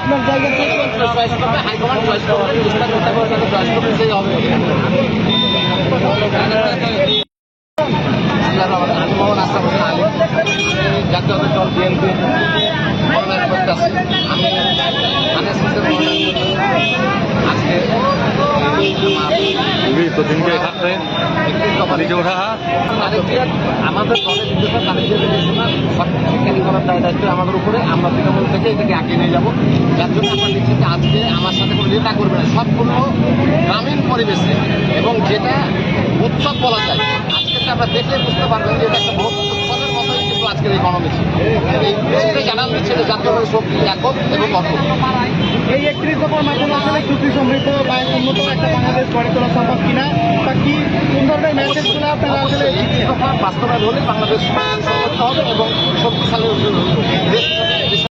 আপনার জায়গা থেকে চয়েস করবে, হাইকমান্ড চয়েস করবে, চয়েস করবে, সেই হবে। আমি মোহাম্মদ আশরাফ হোসেন আলী, জাতীয় দল বিএনপি মনোনয়ন করতে আসছি। আমি আজকে আমাদের দলের নির্দেশন শিক্ষানী করার দায়িত্ব আমাদের উপরে। আমরা তৃণমূল থেকে এটাকে আঁকিয়ে নিয়ে যাবো। যার জন্য আমরা দেখছি যে আজকে আমার সাথে কোনো নেতা করবে না, সম্পূর্ণ গ্রামীণ পরিবেশে এবং যেটা উৎসব বলা যায়। আজকে আমরা দেখলে বুঝতে পারবেন যে এটা একটা বহুত উৎসবের মতোই কিন্তু আজকের এই গণমিছিল। এই জানান দিচ্ছে যে জাতীয় শক্তি একক এবং অটুট। এই 31 দফার মাধ্যমে আসলে সুখী সমৃদ্ধ বা উন্নত একটা বাংলাদেশ গড়ে তোলা সম্ভব কিনা বা কি সুন্দরভাবে মেসেজগুলো আপনারা আসলে বাস্তবায়ন হলে বাংলাদেশ হবে এবং শক্তিশালী